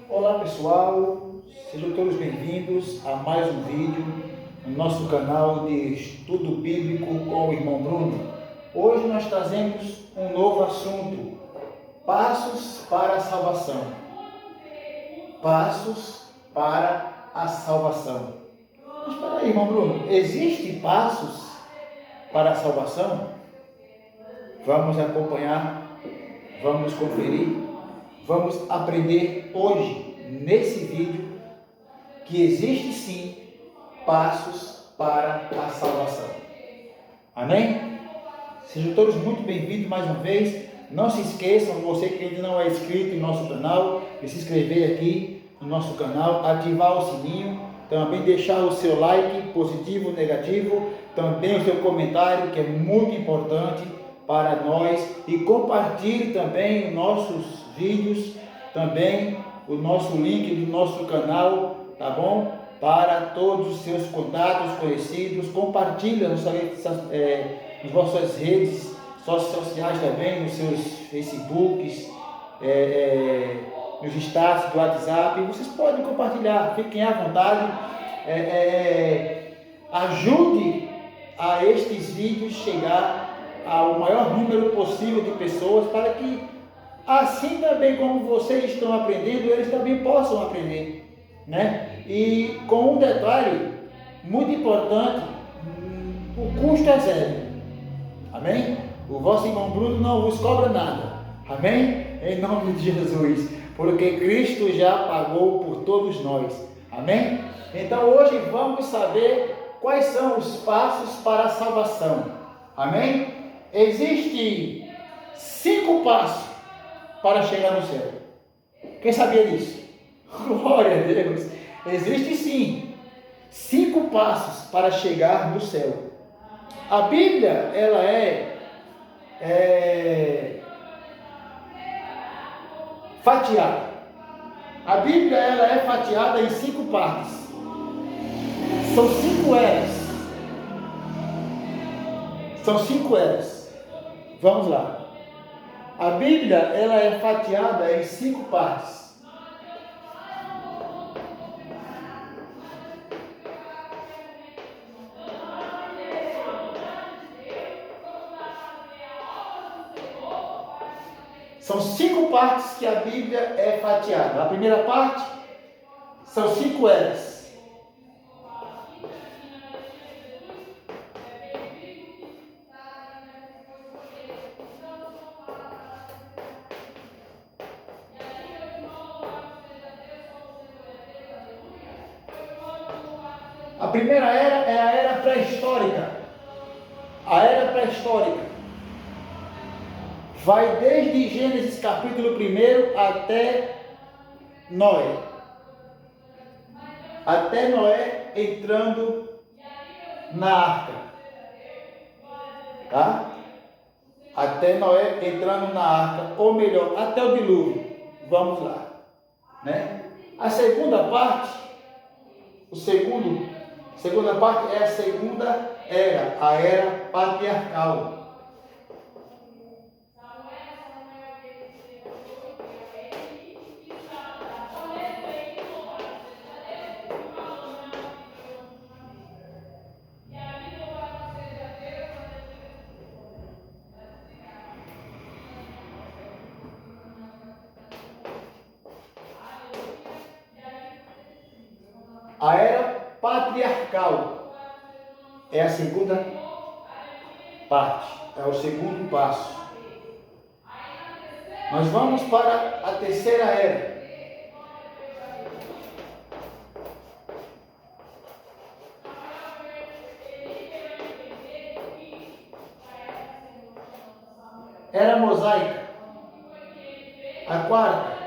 Olá pessoal, sejam todos bem-vindos a mais um vídeo no nosso canal de estudo bíblico com o irmão Bruno. Hoje nós trazemos um novo assunto: passos para a salvação. Passos para a salvação. Mas espera aí, irmão Bruno, existem passos para a salvação? Vamos acompanhar, vamos conferir, vamos aprender hoje, nesse vídeo, que existe sim passos para a salvação. Amém? Sejam todos muito bem-vindos mais uma vez. Não se esqueçam, você que ainda não é inscrito em nosso canal, de se inscrever aqui no nosso canal, ativar o sininho, também deixar o seu like, positivo ou negativo, também o seu comentário, que é muito importante para nós, e compartilhe também os nossos vídeos, também o nosso link do nosso canal, tá bom? Para todos os seus contatos, conhecidos, compartilhe nas vossas redes sociais também, nos seus Facebooks, nos status do WhatsApp, vocês podem compartilhar, fiquem à vontade, ajude a estes vídeos chegar ao maior número possível de pessoas, para que assim também como vocês estão aprendendo, eles também possam aprender, né? E com um detalhe muito importante, o custo é zero, amém? O vosso irmão Bruno não vos cobra nada, amém? Em nome de Jesus, porque Cristo já pagou por todos nós, amém? Então hoje vamos saber quais são os passos para a salvação, amém? Existem 5 passos para chegar no céu. Quem sabia disso? Glória a Deus! Existem sim 5 passos para chegar no céu. A Bíblia, ela é fatiada. A Bíblia, ela é fatiada em 5 partes. São 5 eras. São 5 eras. Vamos lá. A Bíblia, ela é fatiada em 5 partes. São 5 partes que a Bíblia é fatiada. A primeira parte são 5 eras. A primeira era é a era pré-histórica. A era pré-histórica vai desde Gênesis capítulo 1 até Noé. Até Noé entrando na arca. Tá? Até Noé entrando na arca, ou melhor, até o dilúvio. Vamos lá, né? A segunda parte, segunda parte é a segunda era, a era patriarcal. A era patriarcal é a segunda parte, é o segundo passo. Nós vamos para a terceira era. Era mosaica. A quarta.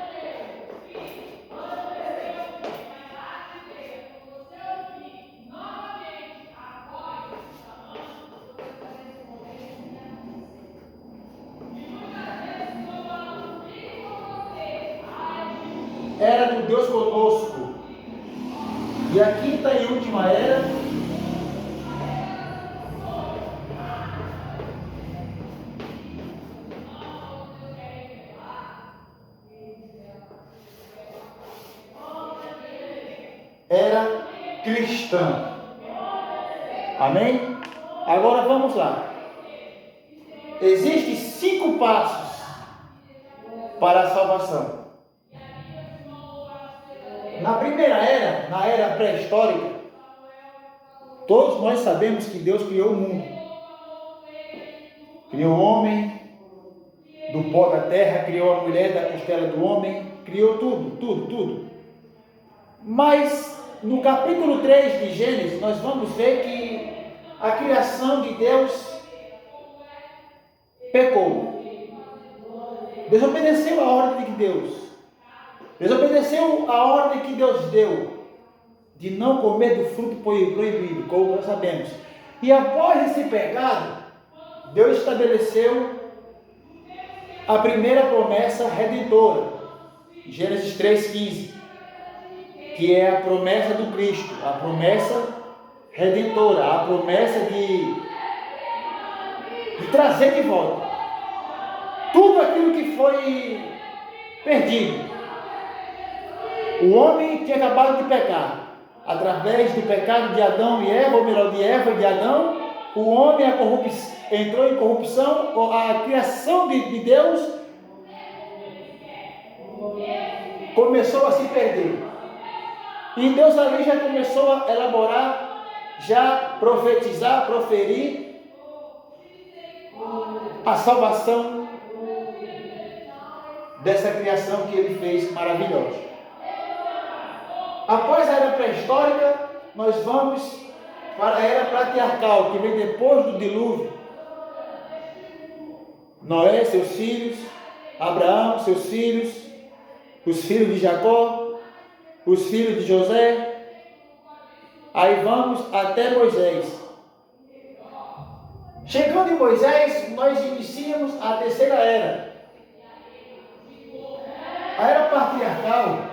Era do Deus conosco. E a quinta e última era era cristã. Amém? Agora vamos lá. Existem 5 passos para a salvação. Na primeira era, na era pré-histórica, todos nós sabemos que Deus criou o mundo. Criou o homem do pó da terra, criou a mulher da costela do homem, criou tudo. Mas no capítulo 3 de Gênesis, nós vamos ver que a criação de Deus pecou. Desobedeceu a ordem de Deus. Desobedeceu a ordem que Deus deu de não comer do fruto proibido, como nós sabemos. E após esse pecado, Deus estabeleceu a primeira promessa redentora, Gênesis 3,15, que é a promessa do Cristo, a promessa redentora, a promessa de trazer de volta tudo aquilo que foi perdido. O homem tinha acabado de pecar. Através do pecado de Adão e Eva, ou melhor, de Eva e de Adão, o homem entrou em corrupção. A criação de Deus começou a se perder. E Deus ali já começou a elaborar, já profetizar, proferir a salvação dessa criação que Ele fez maravilhosa. Após a era pré-histórica, nós vamos para a era patriarcal, que vem depois do dilúvio. Noé, seus filhos, Abraão, seus filhos, os filhos de Jacó, os filhos de José. Aí vamos até Moisés. Chegando em Moisés, nós iniciamos a terceira era. A era patriarcal,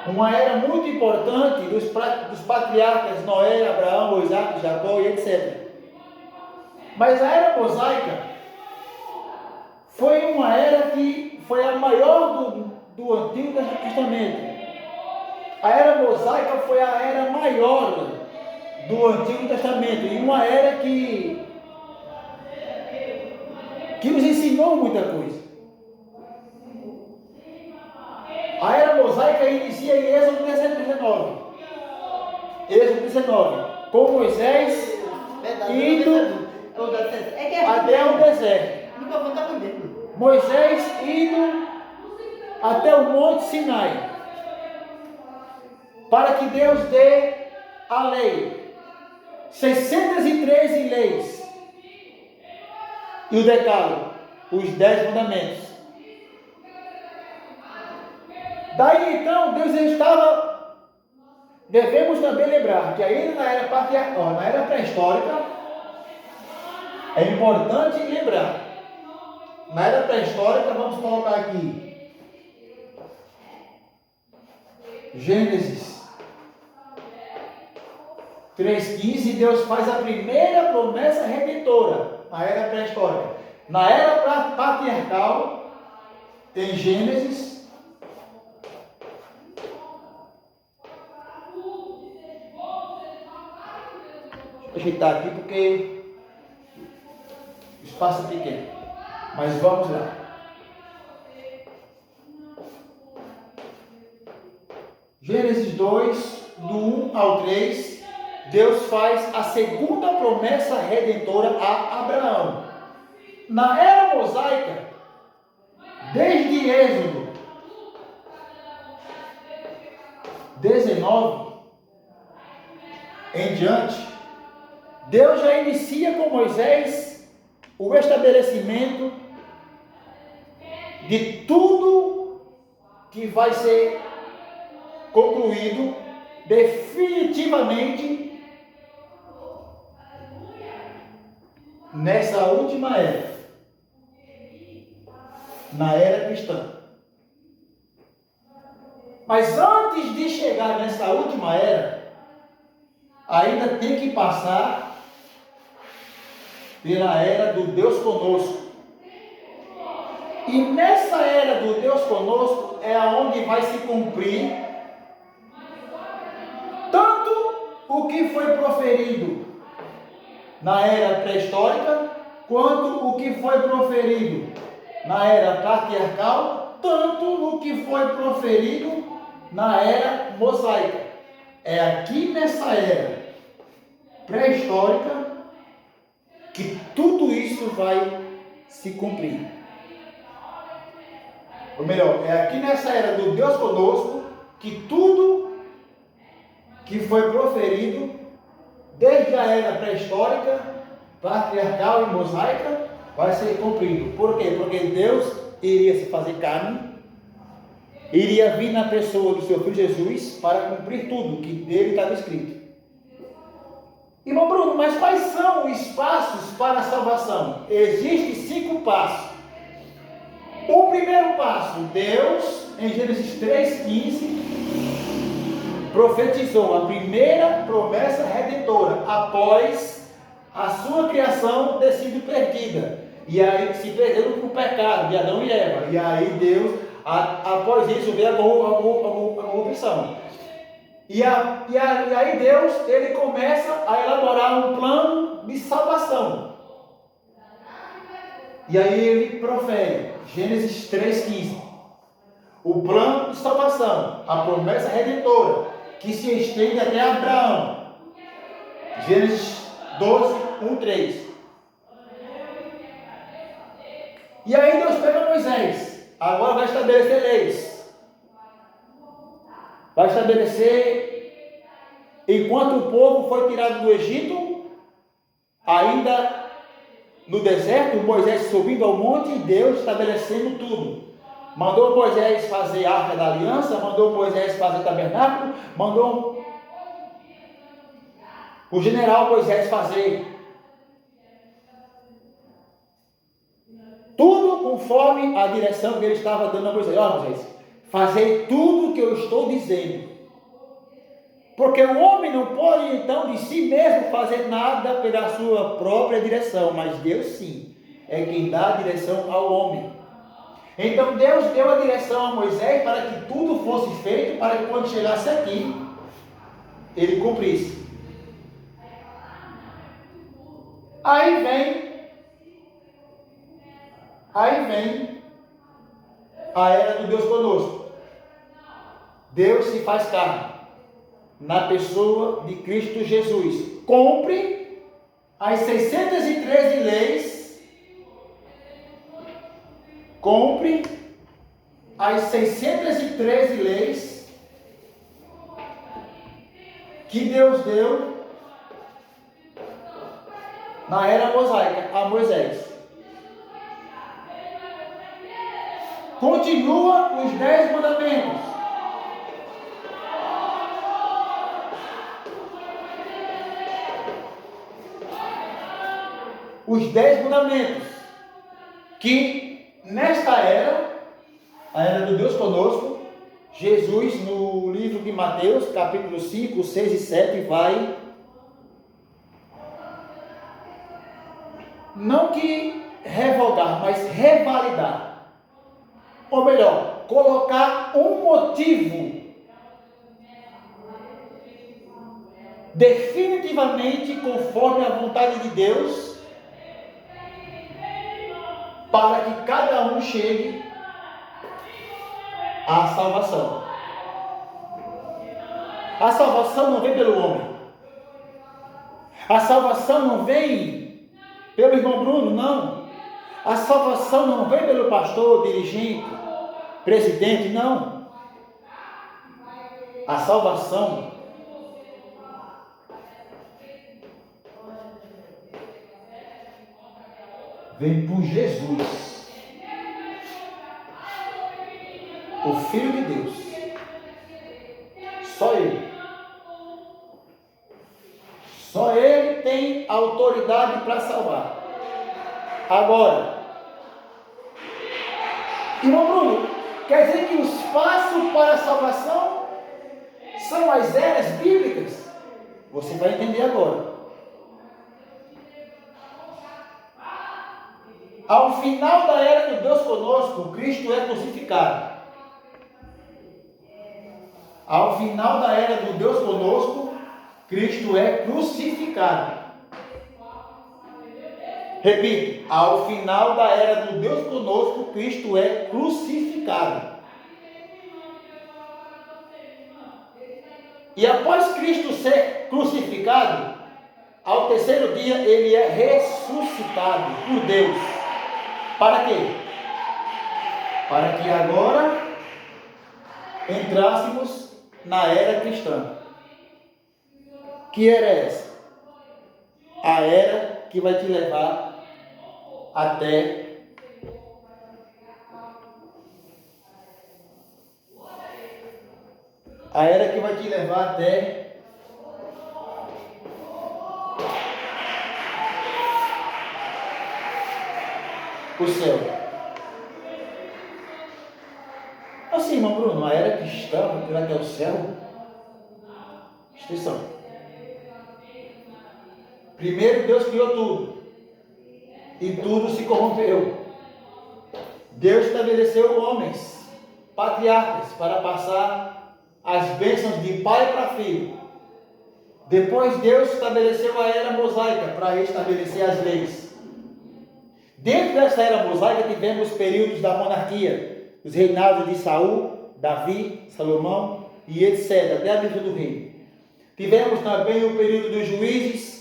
uma era muito importante dos patriarcas Noé, Abraão, Isaac, Jacó e etc. Mas a era mosaica foi uma era que foi a maior do Antigo Testamento. A era mosaica foi a era maior do Antigo Testamento e uma era que nos ensinou muita coisa. A era mosaica inicia em Êxodo 19. Êxodo 19. Com Moisés indo até o deserto. Moisés indo até o Monte Sinai. Para que Deus dê a lei. 613 leis. E o decálogo. Os 10 mandamentos. Daí então, Deus estava, devemos também lembrar que ainda na era patriarcal, na era pré-histórica, é importante lembrar, na era pré-histórica, vamos colocar aqui, Gênesis 3,15, Deus faz a primeira promessa redentora, na era pré-histórica. Na era patriarcal, tem Gênesis, ajeitar aqui porque o espaço é pequeno, mas vamos lá. Gênesis 2, do 1 ao 3, Deus faz a segunda promessa redentora a Abraão. Na era mosaica, desde Êxodo 19 em diante, Deus já inicia com Moisés o estabelecimento de tudo que vai ser concluído definitivamente nessa última era, na era cristã. Mas antes de chegar nessa última era, ainda tem que passar pela era do Deus conosco. E nessa era do Deus conosco é onde vai se cumprir tanto o que foi proferido na era pré-histórica, quanto o que foi proferido na era patriarcal, tanto no que foi proferido na era mosaica. É aqui nessa era pré-histórica que tudo isso vai se cumprir. Ou melhor, é aqui nessa era do Deus conosco que tudo que foi proferido desde a era pré-histórica, patriarcal e mosaica vai ser cumprido. Por quê? Porque Deus iria se fazer carne, iria vir na pessoa do seu Filho Jesus para cumprir tudo que dele estava escrito. Irmão Bruno, mas quais são os passos para a salvação? Existem 5 passos. O primeiro passo, Deus, em Gênesis 3,15, profetizou a primeira promessa redentora após a sua criação ter sido perdida. E aí se perderam por pecado de Adão e Eva. E aí Deus, após isso, veio a corrupção. E aí Deus, ele começa a elaborar um plano de salvação. E aí ele profere, Gênesis 3,15. O plano de salvação, a promessa redentora, que se estende até Abraão. Gênesis 12, 1, 3. E aí Deus pega Moisés. Agora vai estabelecer leis. Vai estabelecer, enquanto o povo foi tirado do Egito, ainda no deserto, Moisés subindo ao monte e Deus estabelecendo tudo. Mandou Moisés fazer a arca da aliança, mandou Moisés fazer tabernáculo, mandou o general Moisés fazer tudo conforme a direção que ele estava dando a Moisés. Ó, Moisés, fazei tudo o que eu estou dizendo. Porque o homem não pode então de si mesmo fazer nada pela sua própria direção, mas Deus sim, é quem dá a direção ao homem. Então Deus deu a direção a Moisés para que tudo fosse feito, para que quando chegasse aqui, ele cumprisse. Aí vem a era do Deus conosco. Deus se faz carne na pessoa de Cristo Jesus. Cumpre as 613 leis. Cumpre as 613 leis que Deus deu na era mosaica a Moisés. Continua os 10 mandamentos. Os 10 mandamentos que nesta era, a era do Deus conosco, Jesus no livro de Mateus, capítulo 5, 6 e 7 vai, não que revogar, mas revalidar, ou melhor, colocar um motivo definitivamente conforme a vontade de Deus, para que cada um chegue à salvação. A salvação não vem pelo homem. A salvação não vem pelo irmão Bruno, não. A salvação não vem pelo pastor, dirigente, presidente, não. A salvação vem por Jesus, o Filho de Deus. Só Ele. Só Ele tem autoridade para salvar. Agora, irmão Bruno, quer dizer que os passos para a salvação são as eras bíblicas? Você vai entender agora. Ao final da era do Deus conosco, Cristo é crucificado. Ao final da era do Deus conosco, Cristo é crucificado. Repito, ao final da era do Deus conosco, Cristo é crucificado. E após Cristo ser crucificado, ao terceiro dia ele é ressuscitado por Deus. Para quê? Para que agora entrássemos na era cristã. Que era essa? A era que vai te levar até o céu. Assim, irmão Bruno, a era cristã vai tirar até o céu? Atenção. Primeiro Deus criou tudo, e tudo se corrompeu. Deus estabeleceu homens, patriarcas, para passar as bênçãos de pai para filho. Depois Deus estabeleceu a era mosaica para estabelecer as leis. Dentro dessa era mosaica tivemos períodos da monarquia, os reinados de Saul, Davi, Salomão e etc., até a vinda do reino. Tivemos também o período dos juízes,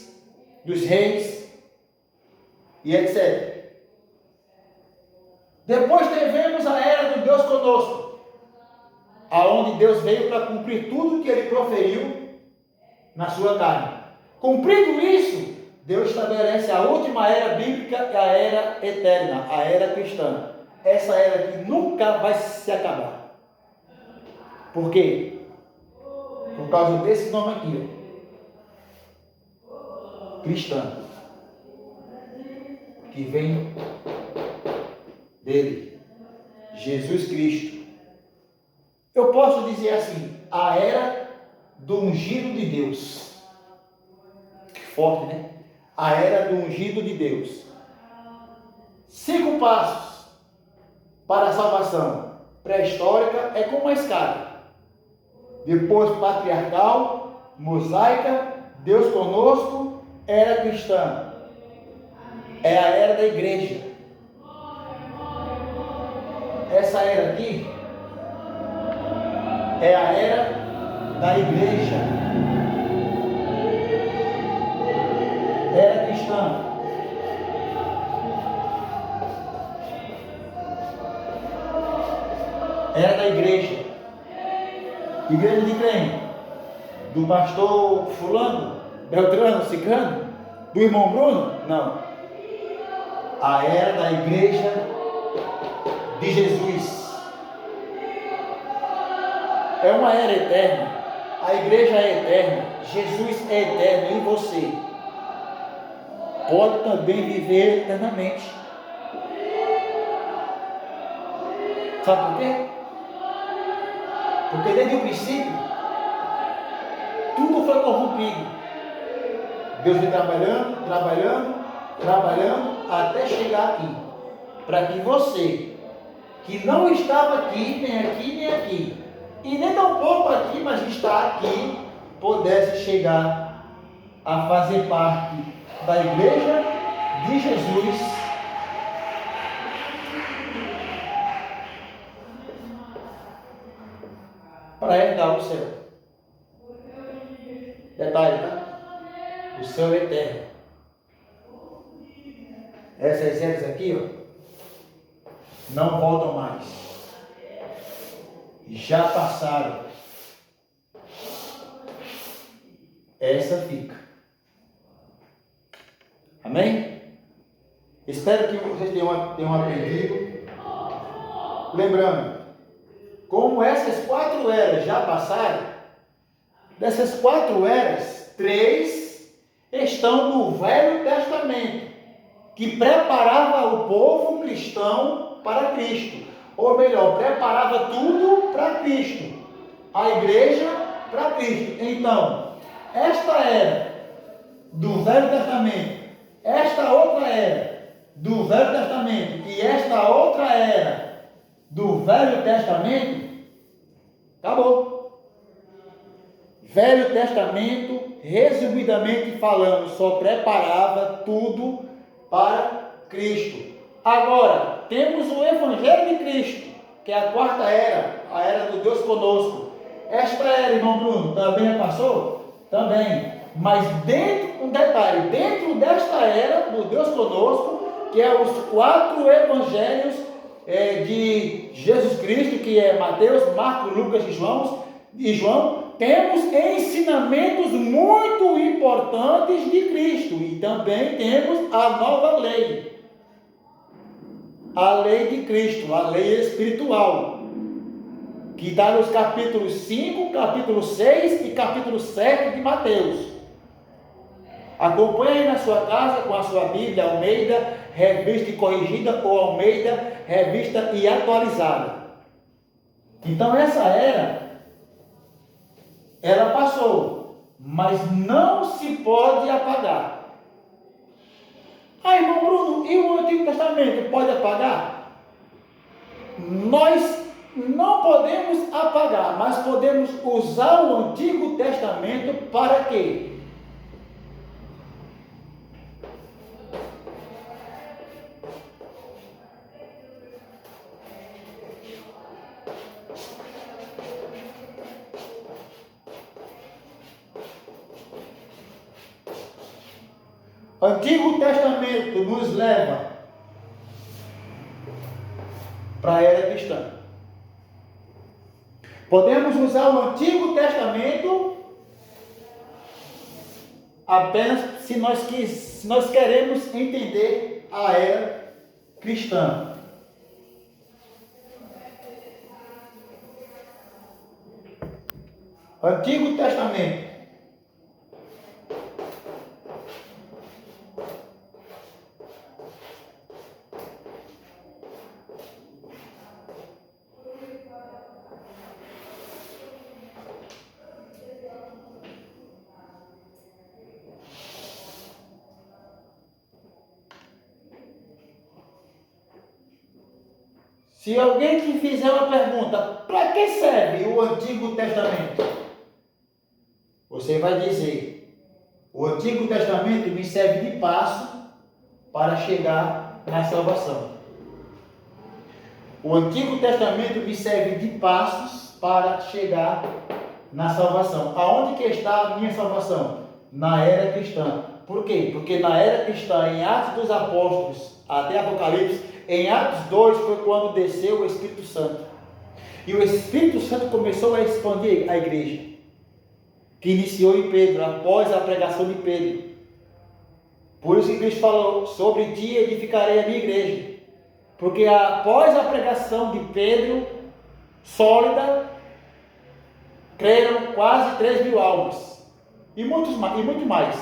dos reis e etc. Depois tivemos a era do Deus conosco, aonde Deus veio para cumprir tudo que ele proferiu na sua carne. Cumprido isso, Deus estabelece a última era bíblica, a era eterna, a era cristã. Essa era que nunca vai se acabar. Por quê? Por causa desse nome aqui, ó. Cristã, que vem dele, Jesus Cristo. Eu posso dizer assim, a era do ungido de Deus. Que forte, né? A era do ungido de Deus. 5 passos para a salvação. Pré-histórica é como uma escada. Depois patriarcal, mosaica, Deus conosco, era cristã. É a era da igreja. Essa era aqui é a era da igreja. Era cristã. Era da igreja. Igreja de quem? Do pastor fulano? Beltrano, Cicrano? Do irmão Bruno? Não. A era da igreja de Jesus. É uma era eterna. A igreja é eterna. Jesus é eterno em você. Pode também viver eternamente. Sabe por quê? Porque desde o princípio tudo foi corrompido. Deus vem trabalhando até chegar aqui. Para que você, que não estava aqui, nem aqui, e nem tão pouco aqui, mas está aqui, pudesse chegar a fazer parte da igreja de Jesus. Para herdar o céu. Detalhe, tá? O céu é eterno. Essas eras aqui, ó, não voltam mais. Já passaram. Essa fica. Amém? Espero que vocês tenham aprendido. Lembrando, como essas 4 eras já passaram, dessas 4 eras, 3 estão no Velho Testamento, que preparava o povo cristão para Cristo. Ou melhor, preparava tudo para Cristo. A igreja para Cristo. Então, esta era do Velho Testamento, esta outra era do Velho Testamento e esta outra era do Velho Testamento, acabou. Velho Testamento, resumidamente falando, só preparava tudo para Cristo. Agora, temos o Evangelho de Cristo, que é a quarta era, a era do Deus conosco. Esta era, irmão Bruno, também passou? Também. Mas um detalhe, dentro desta era do Deus conosco, que é os 4 evangelhos de Jesus Cristo, que é Mateus, Marcos, Lucas e João, temos ensinamentos muito importantes de Cristo. E também temos a nova lei. A lei de Cristo, a lei espiritual, que está nos capítulos 5, capítulo 6 e capítulo 7 de Mateus. Acompanhe na sua casa com a sua Bíblia Almeida, revista e corrigida, ou Almeida, revista e atualizada. Então essa era, ela passou, mas não se pode apagar. Ah, irmão Bruno, e o Antigo Testamento pode apagar? Nós não podemos apagar, mas podemos usar o Antigo Testamento para quê? Antigo Testamento nos leva para a era cristã. Podemos usar o Antigo Testamento apenas se nós queremos entender a era cristã. Antigo Testamento. Se alguém te fizer uma pergunta, para que serve o Antigo Testamento? Você vai dizer, o Antigo Testamento me serve de passo para chegar na salvação. O Antigo Testamento me serve de passos para chegar na salvação. Aonde que está a minha salvação? Na era cristã. Por quê? Porque na era cristã, em Atos dos Apóstolos, até Apocalipse, em Atos 2 foi quando desceu o Espírito Santo. E o Espírito Santo começou a expandir a igreja, que iniciou em Pedro, após a pregação de Pedro. Por isso que Cristo falou, sobre ti edificarei a minha igreja. Porque após a pregação de Pedro, sólida, creram quase 3.000 almas. E muito mais.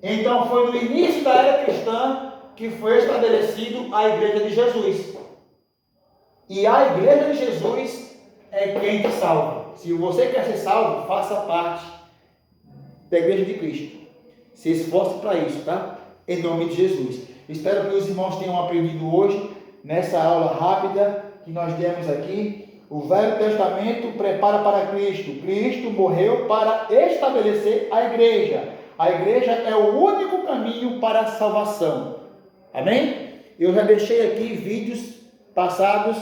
Então foi no início da era cristã que foi estabelecido a igreja de Jesus. E a igreja de Jesus é quem te salva. Se você quer ser salvo, faça parte da igreja de Cristo. Se esforce para isso, tá? Em nome de Jesus. Espero que os irmãos tenham aprendido hoje, nessa aula rápida que nós demos aqui. O Velho Testamento prepara para Cristo. Cristo morreu para estabelecer a igreja. A igreja é o único caminho para a salvação. Amém? Eu já deixei aqui vídeos passados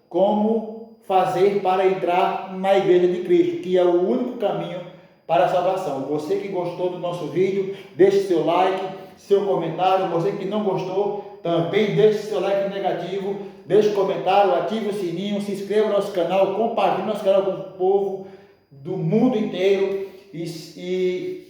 como fazer para entrar na igreja de Cristo, que é o único caminho para a salvação. Você que gostou do nosso vídeo, deixe seu like, seu comentário. Você que não gostou, também deixe seu like negativo, deixe um comentário, ative o sininho, se inscreva no nosso canal, compartilhe nosso canal com o povo do mundo inteiro e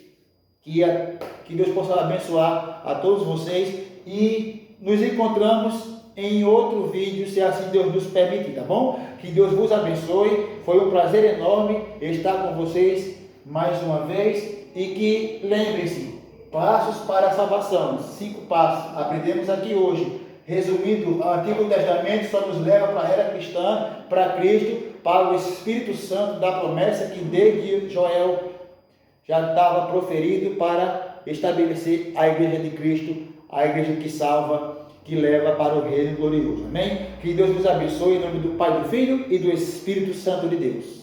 que Deus possa abençoar a todos vocês. E nos encontramos em outro vídeo, se assim Deus nos permitir, tá bom? Que Deus vos abençoe. Foi um prazer enorme estar com vocês mais uma vez. E que lembrem-se, passos para a salvação, 5 passos, aprendemos aqui hoje. Resumindo, o Antigo Testamento só nos leva para a era cristã, para Cristo, para o Espírito Santo da promessa que desde Joel já estava proferido para estabelecer a igreja de Cristo, a igreja que salva que leva para o reino glorioso. Amém? Que Deus nos abençoe em nome do Pai, do Filho e do Espírito Santo de Deus.